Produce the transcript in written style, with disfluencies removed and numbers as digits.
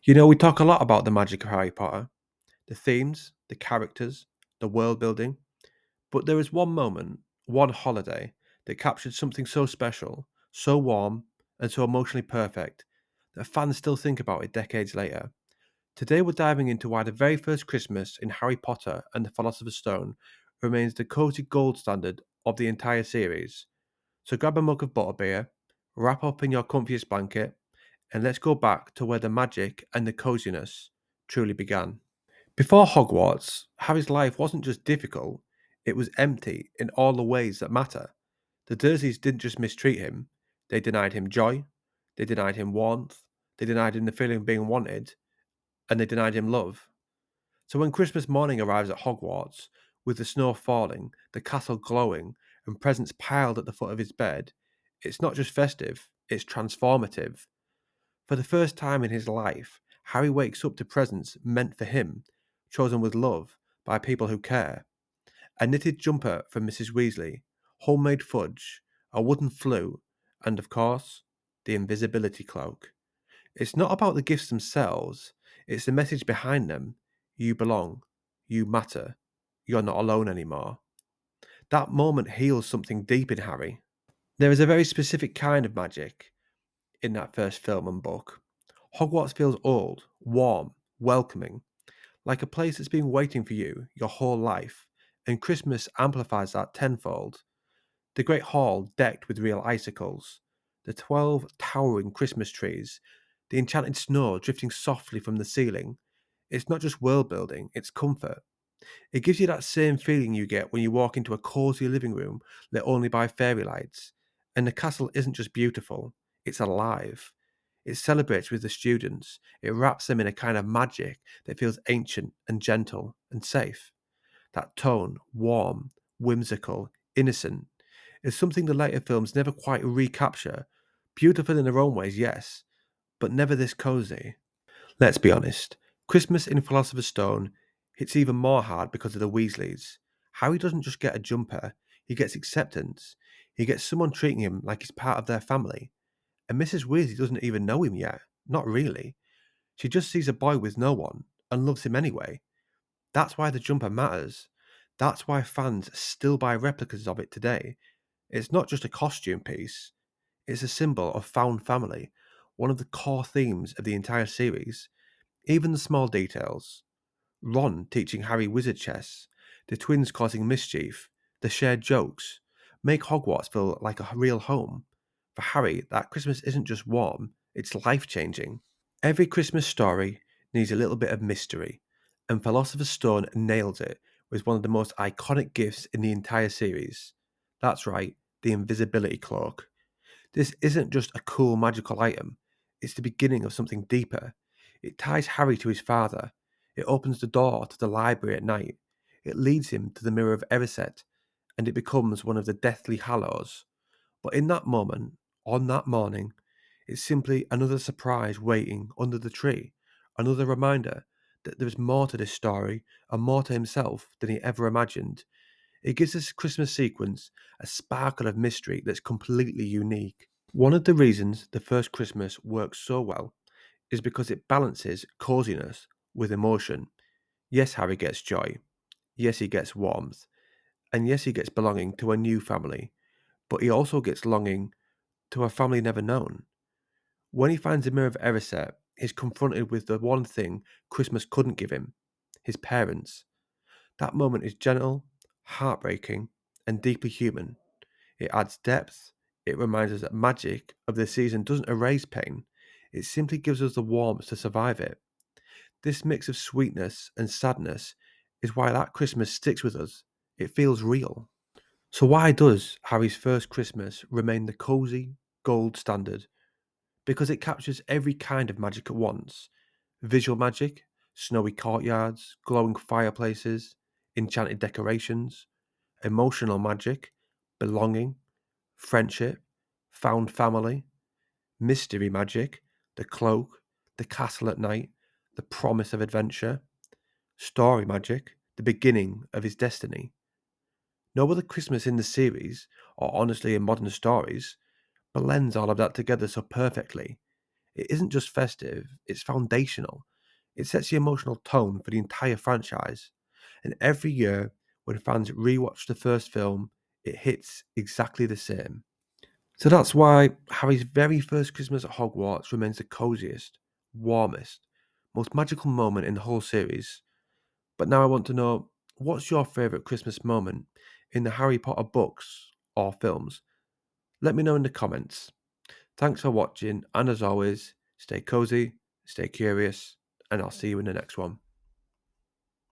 We talk a lot about the magic of Harry Potter, the themes, the characters, the world building, but there is one moment, one holiday, that captured something so special, so warm, and so emotionally perfect that fans still think about it decades later. Today we're diving into why the very first Christmas in Harry Potter and the Philosopher's Stone remains the cozy gold standard of the entire series. So grab a mug of butterbeer, wrap up in your comfiest blanket, and let's go back to where the magic and the coziness truly began. Before Hogwarts, Harry's life wasn't just difficult, it was empty in all the ways that matter. The Dursleys didn't just mistreat him, they denied him joy, they denied him warmth, they denied him the feeling of being wanted, and they denied him love. So when Christmas morning arrives at Hogwarts, with the snow falling, the castle glowing, and presents piled at the foot of his bed, it's not just festive, it's transformative. For the first time in his life, Harry wakes up to presents meant for him, chosen with love by people who care. A knitted jumper from Mrs. Weasley, homemade fudge, a wooden flute, and of course, the invisibility cloak. It's not about the gifts themselves, it's the message behind them. You belong, you matter, you're not alone anymore. That moment heals something deep in Harry. There is a very specific kind of magic in that first film and book. Hogwarts feels old, warm, welcoming, like a place that's been waiting for you your whole life, and Christmas amplifies that tenfold. The Great Hall decked with real icicles, the 12 towering Christmas trees, the enchanted snow drifting softly from the ceiling. It's not just world building, it's comfort. It gives you that same feeling you get when you walk into a cosy living room lit only by fairy lights. And the castle isn't just beautiful, it's alive. It celebrates with the students, it wraps them in a kind of magic that feels ancient and gentle and safe. That tone, warm, whimsical, innocent, is something the later films never quite recapture. Beautiful in their own ways, yes, but never this cozy. Let's be honest, Christmas in Philosopher's Stone hits even more hard because of the Weasleys. Harry doesn't just get a jumper, he gets acceptance. He gets someone treating him like he's part of their family. And Mrs. Weasley doesn't even know him yet. Not really. She just sees a boy with no one and loves him anyway. That's why the jumper matters. That's why fans still buy replicas of it today. It's not just a costume piece, it's a symbol of found family, one of the core themes of the entire series. Even the small details, Ron teaching Harry wizard chess, the twins causing mischief, the shared jokes, make Hogwarts feel like a real home. For Harry, that Christmas isn't just warm, it's life changing. Every Christmas story needs a little bit of mystery, and Philosopher's Stone nails it with one of the most iconic gifts in the entire series. That's right, the Invisibility Cloak. This isn't just a cool magical item, it's the beginning of something deeper. It ties Harry to his father, it opens the door to the library at night, it leads him to the Mirror of Erised, and it becomes one of the Deathly Hallows. But in that moment, on that morning, it's simply another surprise waiting under the tree, another reminder that there is more to this story and more to himself than he ever imagined. It gives this Christmas sequence a sparkle of mystery that's completely unique. One of the reasons the first Christmas works so well is because it balances coziness with emotion. Yes, Harry gets joy. Yes, he gets warmth. And yes, he gets belonging to a new family. But he also gets longing to a family never known. When he finds the Mirror of Erised, he's confronted with the one thing Christmas couldn't give him: his parents. That moment is gentle, heartbreaking, and deeply human. It adds depth. It reminds us that magic of the season doesn't erase pain, it simply gives us the warmth to survive it. This mix of sweetness and sadness is why that Christmas sticks with us. It feels real. So, why does Harry's first Christmas remain the cozy gold standard? Because it captures every kind of magic at once: visual magic, snowy courtyards, glowing fireplaces, enchanted decorations; emotional magic, belonging, friendship, found family; mystery magic, the cloak, the castle at night, the promise of adventure; story magic, the beginning of his destiny. No other Christmas in the series, or honestly in modern stories, blends all of that together so perfectly. it isn't just festive, it's foundational. It sets the emotional tone for the entire franchise. And every year, when fans rewatch the first film, it hits exactly the same. So that's why Harry's very first Christmas at Hogwarts remains the coziest, warmest, most magical moment in the whole series. But now I want to know, what's your favourite Christmas moment in the Harry Potter books or films? Let me know in the comments. Thanks for watching, and as always, stay cozy, stay curious, and I'll see you in the next one.